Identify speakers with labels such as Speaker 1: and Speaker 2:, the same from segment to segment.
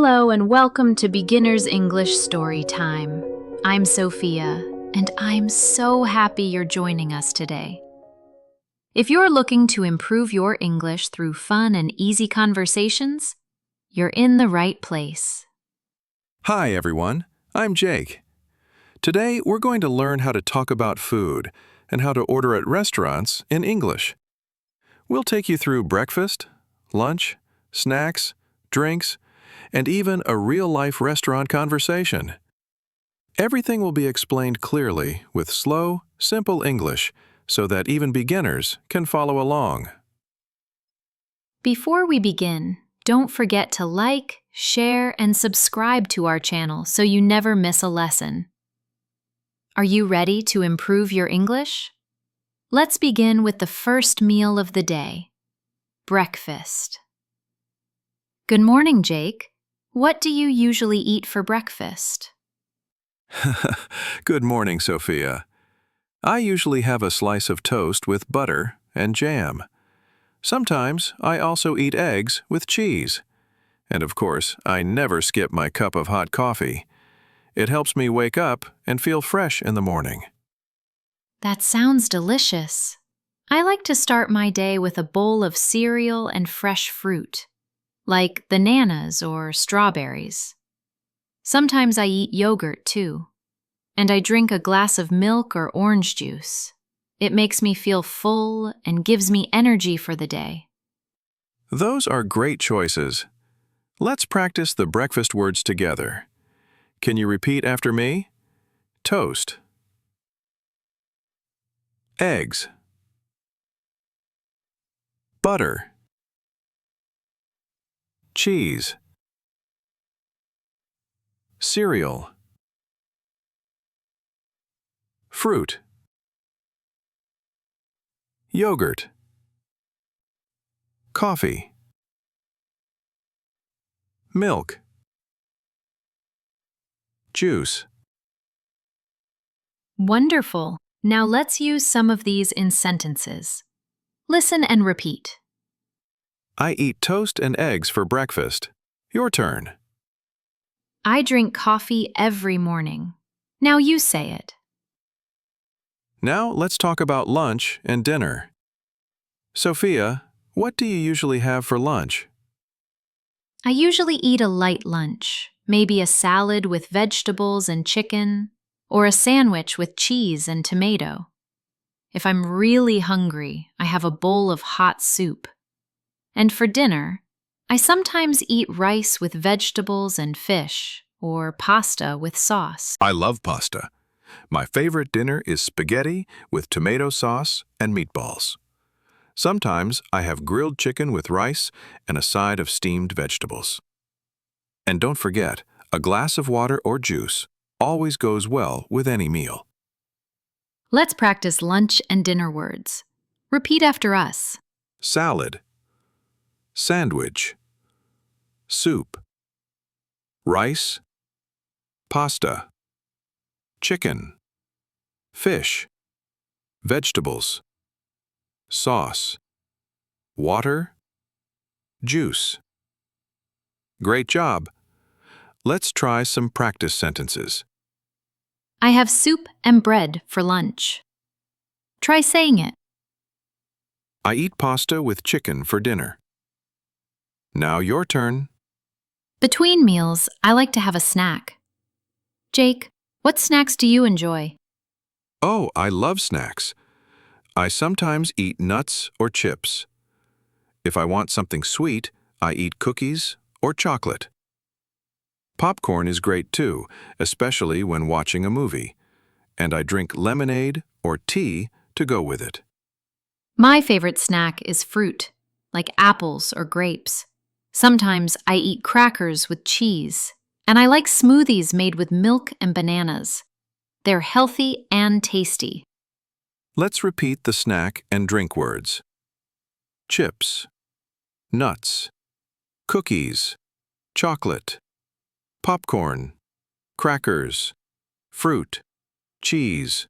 Speaker 1: Hello and welcome to Beginner's English Storytime. I'm Sophia, and I'm so happy you're joining us today. If you're looking to improve your English through fun and easy conversations, you're in the right place.
Speaker 2: Hi everyone, I'm Jake. Today we're going to learn how to talk about food and how to order at restaurants in English. We'll take you through breakfast, lunch, snacks, drinks, and even a real-life restaurant conversation. Everything will be explained clearly with slow, simple English so that even beginners can follow along.
Speaker 1: Before we begin, don't forget to like, share, and subscribe to our channel so you never miss a lesson. Are you ready to improve your English? Let's begin with the first meal of the day, breakfast. Good morning, Jake. What do you usually eat for breakfast?
Speaker 2: Good morning, Sophia. I usually have a slice of toast with butter and jam. Sometimes I also eat eggs with cheese. And of course, I never skip my cup of hot coffee. It helps me wake up and feel fresh in the morning.
Speaker 1: That sounds delicious. I like to start my day with a bowl of cereal and fresh fruit, like bananas or strawberries. Sometimes I eat yogurt too, and I drink a glass of milk or orange juice. It makes me feel full and gives me energy for the day.
Speaker 2: Those are great choices. Let's practice the breakfast words together. Can you repeat after me? Toast. Eggs. Butter. Cheese. Cereal. Fruit. Yogurt. Coffee. Milk. Juice.
Speaker 1: Wonderful. Now let's use some of these in sentences. Listen and repeat.
Speaker 2: I eat toast and eggs for breakfast. Your turn.
Speaker 1: I drink coffee every morning. Now you say it.
Speaker 2: Now let's talk about lunch and dinner. Sophia, what do you usually have for lunch?
Speaker 1: I usually eat a light lunch, maybe a salad with vegetables and chicken, or a sandwich with cheese and tomato. If I'm really hungry, I have a bowl of hot soup. And for dinner, I sometimes eat rice with vegetables and fish, or pasta with sauce.
Speaker 2: I love pasta. My favorite dinner is spaghetti with tomato sauce and meatballs. Sometimes I have grilled chicken with rice and a side of steamed vegetables. And don't forget, a glass of water or juice always goes well with any meal.
Speaker 1: Let's practice lunch and dinner words. Repeat after us.
Speaker 2: Salad. Sandwich. Soup. Rice. Pasta. Chicken. Fish. Vegetables. Sauce. Water. Juice. Great job! Let's try some practice sentences.
Speaker 1: I have soup and bread for lunch. Try saying it.
Speaker 2: I eat pasta with chicken for dinner. Now your turn.
Speaker 1: Between meals, I like to have a snack. Jake, what snacks do you enjoy?
Speaker 2: Oh, I love snacks. I sometimes eat nuts or chips. If I want something sweet, I eat cookies or chocolate. Popcorn is great too, especially when watching a movie. And I drink lemonade or tea to go with it.
Speaker 1: My favorite snack is fruit, like apples or grapes. Sometimes I eat crackers with cheese, and I like smoothies made with milk and bananas. They're healthy and tasty.
Speaker 2: Let's repeat the snack and drink words. Chips. Nuts. Cookies. Chocolate. Popcorn. Crackers. Fruit. Cheese.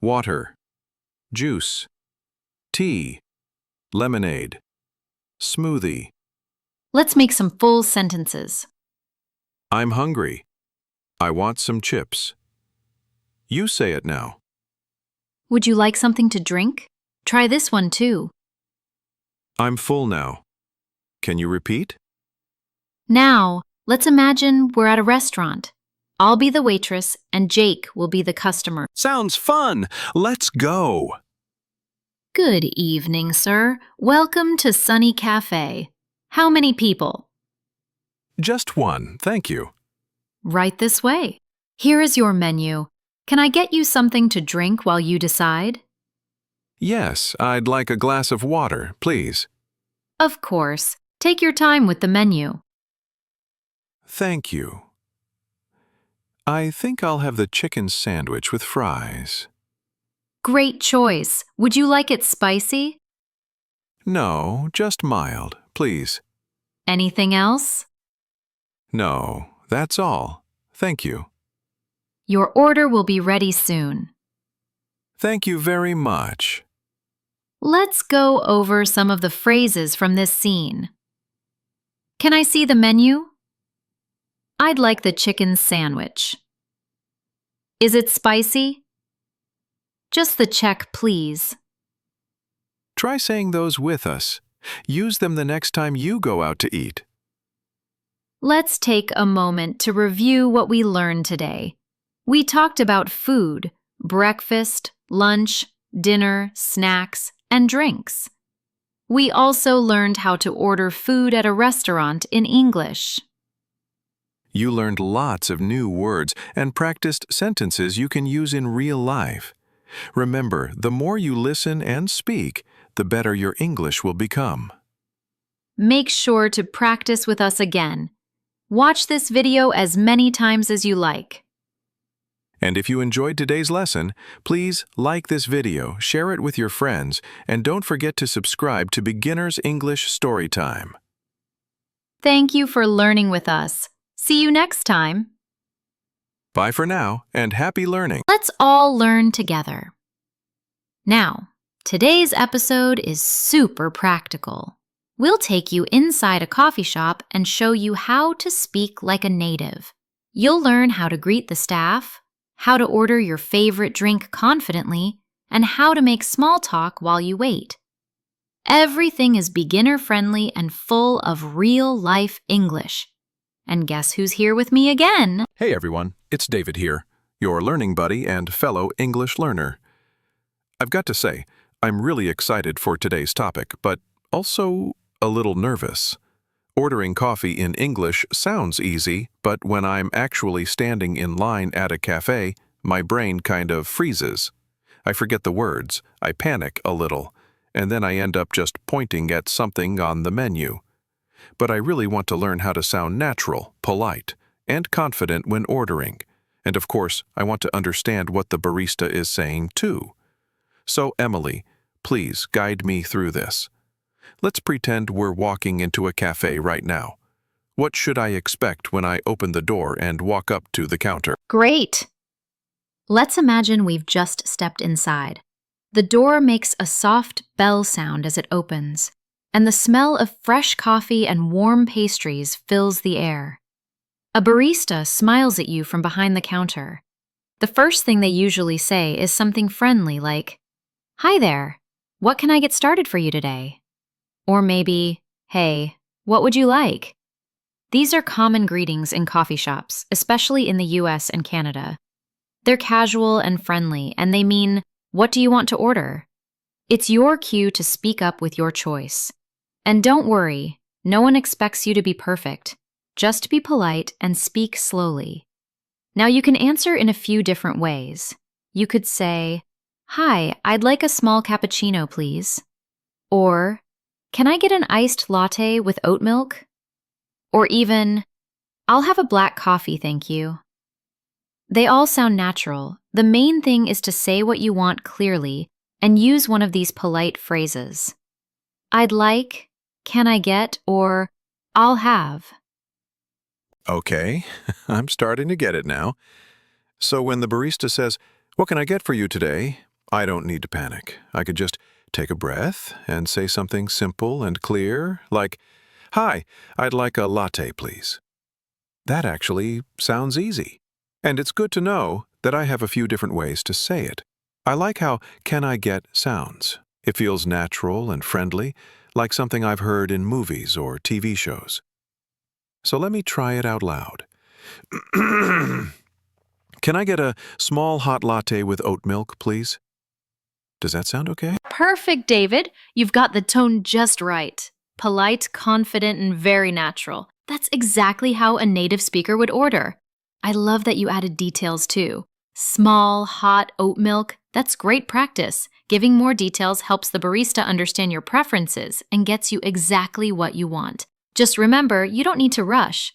Speaker 2: Water. Juice. Tea. Lemonade. Smoothie.
Speaker 1: Let's make some full sentences.
Speaker 2: I'm hungry. I want some chips. You say it now.
Speaker 1: Would you like something to drink? Try this one too.
Speaker 2: I'm full now. Can you repeat?
Speaker 1: Now, let's imagine we're at a restaurant. I'll be the waitress and Jake will be the customer.
Speaker 2: Sounds fun. Let's go.
Speaker 1: Good evening, sir. Welcome to Sunny Cafe. How many people?
Speaker 2: Just one, thank you.
Speaker 1: Right this way. Here is your menu. Can I get you something to drink while you decide?
Speaker 2: Yes, I'd like a glass of water, please.
Speaker 1: Of course. Take your time with the menu.
Speaker 2: Thank you. I think I'll have the chicken sandwich with fries.
Speaker 1: Great choice. Would you like it spicy?
Speaker 2: No, just mild, please.
Speaker 1: Anything else?
Speaker 2: No, that's all. Thank you.
Speaker 1: Your order will be ready soon.
Speaker 2: Thank you very much.
Speaker 1: Let's go over some of the phrases from this scene. Can I see the menu? I'd like the chicken sandwich. Is it spicy? Just the check, please.
Speaker 2: Try saying those with us. Use them the next time you go out to eat.
Speaker 1: Let's take a moment to review what we learned today. We talked about food, breakfast, lunch, dinner, snacks, and drinks. We also learned how to order food at a restaurant in English.
Speaker 2: You learned lots of new words and practiced sentences you can use in real life. Remember, the more you listen and speak, the better your English will become.
Speaker 1: Make sure to practice with us again. Watch this video as many times as you like.
Speaker 2: And if you enjoyed today's lesson, please like this video, share it with your friends, and don't forget to subscribe to Beginner's English Storytime.
Speaker 1: Thank you for learning with us. See you next time.
Speaker 2: Bye for now, and happy learning.
Speaker 1: Let's all learn together. Now, today's episode is super practical. We'll take you inside a coffee shop and show you how to speak like a native. You'll learn how to greet the staff, how to order your favorite drink confidently, and how to make small talk while you wait. Everything is beginner-friendly and full of real-life English. And guess who's here with me again?
Speaker 2: Hey everyone, it's David here, your learning buddy and fellow English learner. I've got to say, I'm really excited for today's topic, but also a little nervous. Ordering coffee in English sounds easy, but when I'm actually standing in line at a cafe, my brain kind of freezes. I forget the words, I panic a little, and then I end up just pointing at something on the menu. But I really want to learn how to sound natural, polite, and confident when ordering. And of course, I want to understand what the barista is saying too. So, Emily, please guide me through this. Let's pretend we're walking into a cafe right now. What should I expect when I open the door and walk up to the counter?
Speaker 1: Great! Let's imagine we've just stepped inside. The door makes a soft bell sound as it opens, and the smell of fresh coffee and warm pastries fills the air. A barista smiles at you from behind the counter. The first thing they usually say is something friendly like, "Hi there, what can I get started for you today?" Or maybe, "Hey, what would you like?" These are common greetings in coffee shops, especially in the US and Canada. They're casual and friendly, and they mean, "What do you want to order?" It's your cue to speak up with your choice. And don't worry, no one expects you to be perfect. Just be polite and speak slowly. Now you can answer in a few different ways. You could say, "Hi, I'd like a small cappuccino, please." Or, "Can I get an iced latte with oat milk?" Or even, "I'll have a black coffee, thank you." They all sound natural. The main thing is to say what you want clearly and use one of these polite phrases. I'd like, can I get, or I'll have.
Speaker 2: Okay, I'm starting to get it now. So when the barista says, "What can I get for you today?" I don't need to panic. I could just take a breath and say something simple and clear, like, "Hi, I'd like a latte, please." That actually sounds easy. And it's good to know that I have a few different ways to say it. I like how "can I get" sounds. It feels natural and friendly, like something I've heard in movies or TV shows. So let me try it out loud. Can I get a small hot latte with oat milk, please? Does that sound okay?
Speaker 1: Perfect, David. You've got the tone just right. Polite, confident, and very natural. That's exactly how a native speaker would order. I love that you added details too. Small, hot oat milk, that's great practice. Giving more details helps the barista understand your preferences and gets you exactly what you want. Just remember, you don't need to rush.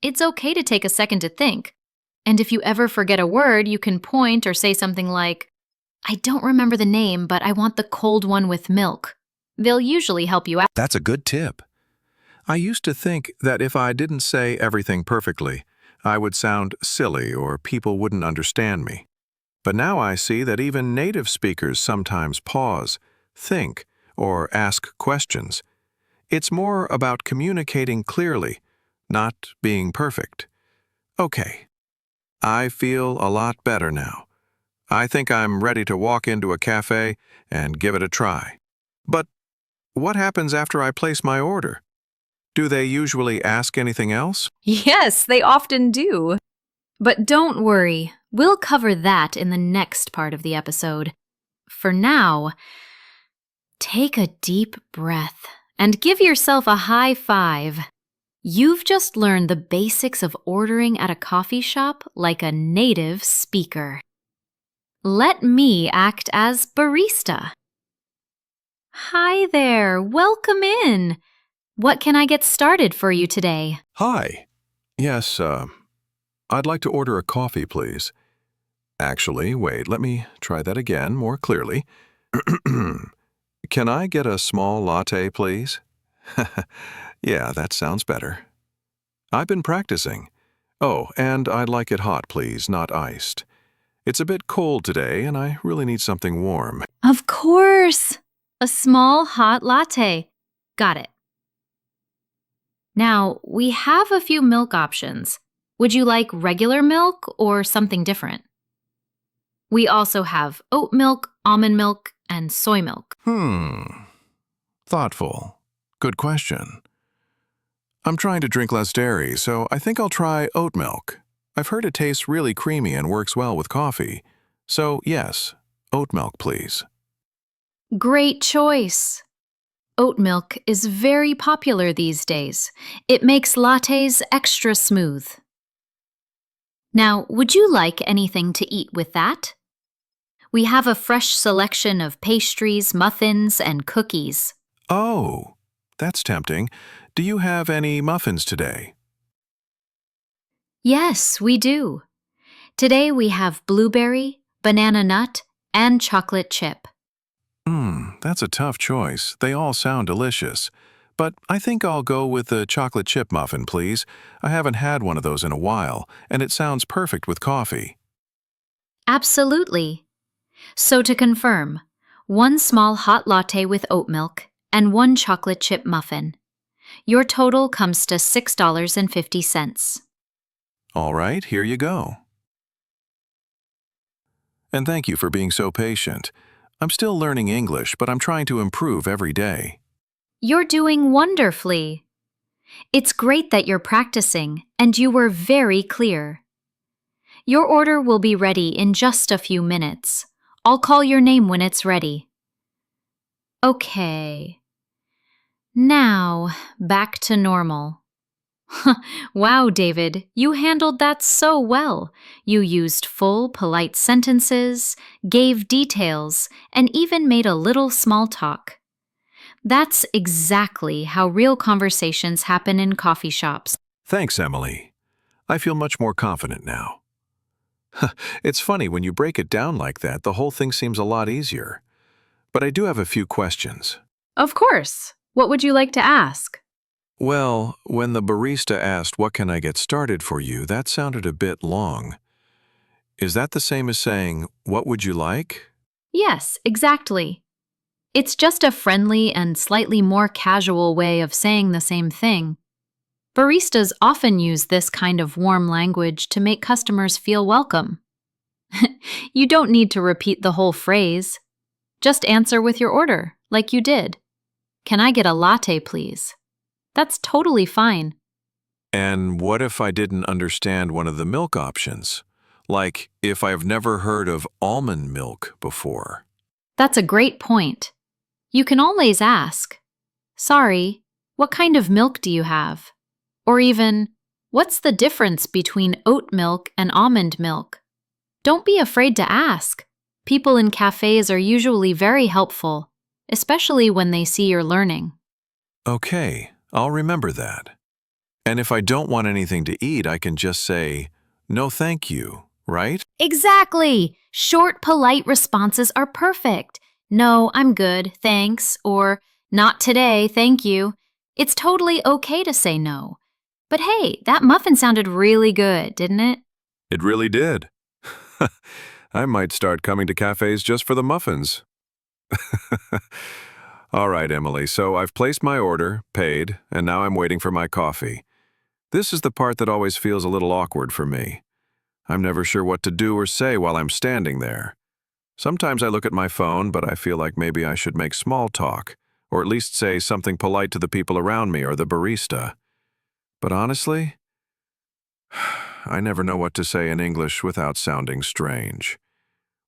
Speaker 1: It's okay to take a second to think. And if you ever forget a word, you can point or say something like, "I don't remember the name, but I want the cold one with milk." They'll usually help you out.
Speaker 2: That's a good tip. I used to think that if I didn't say everything perfectly, I would sound silly or people wouldn't understand me. But now I see that even native speakers sometimes pause, think, or ask questions. It's more about communicating clearly, not being perfect. Okay, I feel a lot better now. I think I'm ready to walk into a cafe and give it a try. But what happens after I place my order? Do they usually ask anything else?
Speaker 1: Yes, they often do. But don't worry, we'll cover that in the next part of the episode. For now, take a deep breath and give yourself a high five. You've just learned the basics of ordering at a coffee shop like a native speaker. Let me act as barista. Hi there, welcome in. What can I get started for you today?
Speaker 2: Hi. Yes, I'd like to order a coffee, please. Actually, wait, let me try that again more clearly. Can I get a small latte, please? Yeah, that sounds better. I've been practicing. Oh, and I'd like it hot, please, not iced. It's a bit cold today, and I really need something warm.
Speaker 1: Of course! A small hot latte. Got it. Now, we have a few milk options. Would you like regular milk or something different? We also have oat milk, almond milk, and soy milk.
Speaker 2: Thoughtful. Good question. I'm trying to drink less dairy, so I think I'll try oat milk. I've heard it tastes really creamy and works well with coffee. So, yes, oat milk, please.
Speaker 1: Great choice! Oat milk is very popular these days. It makes lattes extra smooth. Now, would you like anything to eat with that? We have a fresh selection of pastries, muffins, and cookies.
Speaker 2: Oh, that's tempting. Do you have any muffins today?
Speaker 1: Yes, we do. Today we have blueberry, banana nut, and chocolate chip.
Speaker 2: That's a tough choice. They all sound delicious. But I think I'll go with the chocolate chip muffin, please. I haven't had one of those in a while, and it sounds perfect with coffee.
Speaker 1: Absolutely. So to confirm, 1 small hot latte with oat milk and 1 chocolate chip muffin. Your total comes to $6.50.
Speaker 2: All right, here you go. And thank you for being so patient. I'm still learning English, but I'm trying to improve every day.
Speaker 1: You're doing wonderfully. It's great that you're practicing, and you were very clear. Your order will be ready in just a few minutes. I'll call your name when it's ready. Okay. Now, back to normal. Wow, David, you handled that so well. You used full, polite sentences, gave details, and even made a little small talk. That's exactly how real conversations happen in coffee shops.
Speaker 2: Thanks, Emily. I feel much more confident now. It's funny, when you break it down like that, the whole thing seems a lot easier. But I do have a few questions.
Speaker 1: Of course. What would you like to ask?
Speaker 2: Well, when the barista asked, "What can I get started for you?" that sounded a bit long. Is that the same as saying, "What would you like?"
Speaker 1: Yes, exactly. It's just a friendly and slightly more casual way of saying the same thing. Baristas often use this kind of warm language to make customers feel welcome. You don't need to repeat the whole phrase. Just answer with your order, like you did. Can I get a latte, please? That's totally fine.
Speaker 2: And what if I didn't understand one of the milk options? Like if I've never heard of almond milk before.
Speaker 1: That's a great point. You can always ask, "Sorry, what kind of milk do you have?" Or even, "What's the difference between oat milk and almond milk?" Don't be afraid to ask. People in cafes are usually very helpful, especially when they see you're learning.
Speaker 2: Okay, I'll remember that. And if I don't want anything to eat, I can just say, no thank you, right?
Speaker 1: Exactly! Short, polite responses are perfect. "No, I'm good, thanks," or "Not today, thank you." It's totally okay to say no. But hey, that muffin sounded really good, didn't it?
Speaker 2: It really did. I might start coming to cafes just for the muffins. All right, Emily, so I've placed my order, paid, and now I'm waiting for my coffee. This is the part that always feels a little awkward for me. I'm never sure what to do or say while I'm standing there. Sometimes I look at my phone, but I feel like maybe I should make small talk, or at least say something polite to the people around me or the barista. But honestly, I never know what to say in English without sounding strange.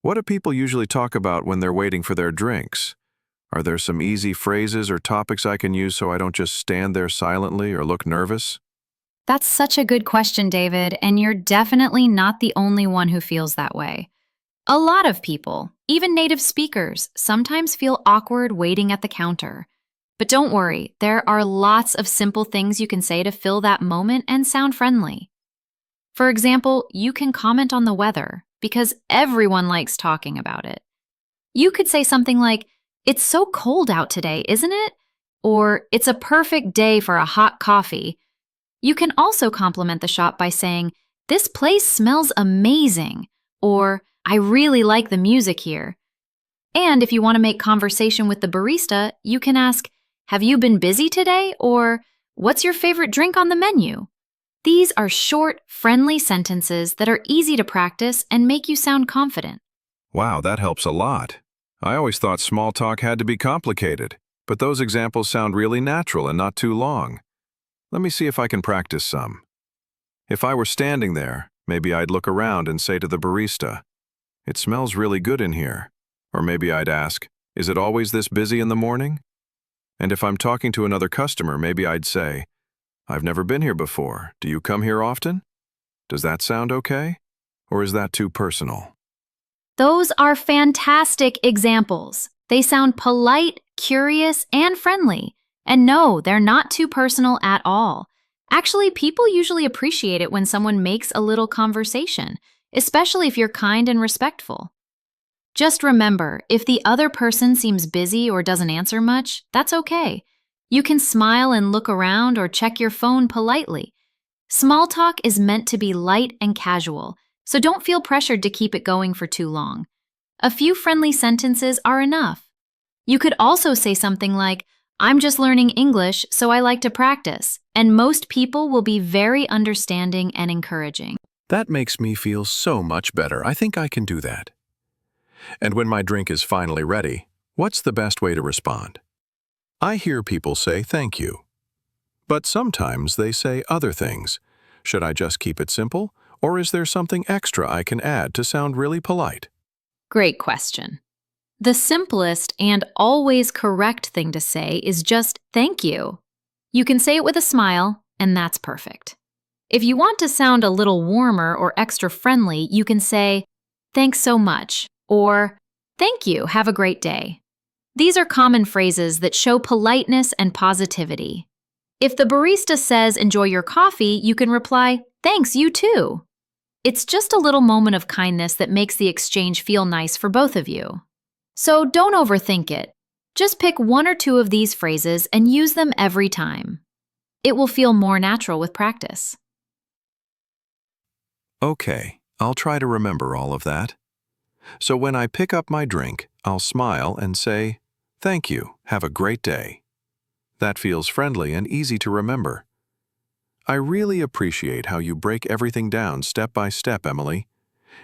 Speaker 2: What do people usually talk about when they're waiting for their drinks? Are there some easy phrases or topics I can use so I don't just stand there silently or look nervous?
Speaker 1: That's such a good question, David, and you're definitely not the only one who feels that way. A lot of people, even native speakers, sometimes feel awkward waiting at the counter. But don't worry, there are lots of simple things you can say to fill that moment and sound friendly. For example, you can comment on the weather, because everyone likes talking about it. You could say something like, "It's so cold out today, isn't it?" Or, "It's a perfect day for a hot coffee." You can also compliment the shop by saying, "This place smells amazing," or, "I really like the music here." And if you want to make conversation with the barista, you can ask, "Have you been busy today?" Or, "What's your favorite drink on the menu?" These are short, friendly sentences that are easy to practice and make you sound confident.
Speaker 2: Wow, that helps a lot. I always thought small talk had to be complicated, but those examples sound really natural and not too long. Let me see if I can practice some. If I were standing there, maybe I'd look around and say to the barista, "It smells really good in here." Or maybe I'd ask, "Is it always this busy in the morning?" And if I'm talking to another customer, maybe I'd say, "I've never been here before. Do you come here often?" Does that sound okay? Or is that too personal?
Speaker 1: Those are fantastic examples. They sound polite, curious, and friendly. And no, they're not too personal at all. Actually, people usually appreciate it when someone makes a little conversation, especially if you're kind and respectful. Just remember, if the other person seems busy or doesn't answer much, that's okay. You can smile and look around or check your phone politely. Small talk is meant to be light and casual, so don't feel pressured to keep it going for too long. A few friendly sentences are enough. You could also say something like, "I'm just learning English, so I like to practice," and most people will be very understanding and encouraging.
Speaker 2: That makes me feel so much better. I think I can do that. And when my drink is finally ready, what's the best way to respond? I hear people say thank you. But sometimes they say other things. Should I just keep it simple, or is there something extra I can add to sound really polite?
Speaker 1: Great question. The simplest and always correct thing to say is just thank you. You can say it with a smile, and that's perfect. If you want to sound a little warmer or extra friendly, you can say, "Thanks so much," or "Thank you, have a great day." These are common phrases that show politeness and positivity. If the barista says, "Enjoy your coffee," you can reply, "Thanks, you too." It's just a little moment of kindness that makes the exchange feel nice for both of you. So don't overthink it. Just pick one or two of these phrases and use them every time. It will feel more natural with practice.
Speaker 2: Okay, I'll try to remember all of that. So when I pick up my drink, I'll smile and say, "Thank you, have a great day." That feels friendly and easy to remember. I really appreciate how you break everything down step by step, Emily.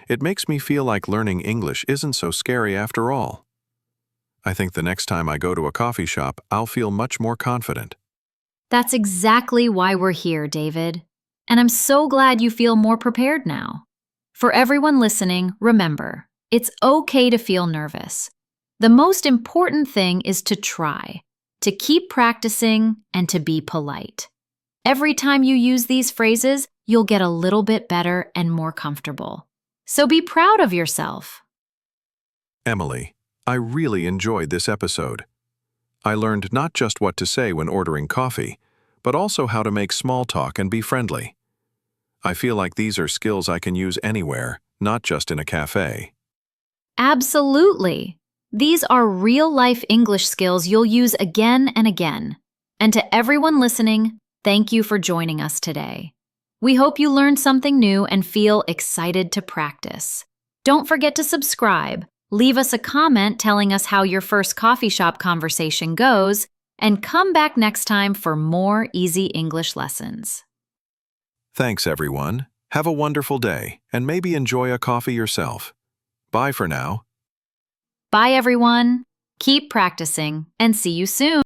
Speaker 2: It makes me feel like learning English isn't so scary after all. I think the next time I go to a coffee shop, I'll feel much more confident.
Speaker 1: That's exactly why we're here, David. And I'm so glad you feel more prepared now. For everyone listening, remember, it's okay to feel nervous. The most important thing is to try, to keep practicing, and to be polite. Every time you use these phrases, you'll get a little bit better and more comfortable. So be proud of yourself.
Speaker 2: Emily, I really enjoyed this episode. I learned not just what to say when ordering coffee, but also how to make small talk and be friendly. I feel like these are skills I can use anywhere, not just in a cafe.
Speaker 1: Absolutely. These are real-life English skills you'll use again and again. And to everyone listening, thank you for joining us today. We hope you learned something new and feel excited to practice. Don't forget to subscribe, leave us a comment telling us how your first coffee shop conversation goes, and come back next time for more easy English lessons.
Speaker 2: Thanks, everyone. Have a wonderful day, and maybe enjoy a coffee yourself. Bye for now.
Speaker 1: Bye, everyone. Keep practicing, and see you soon.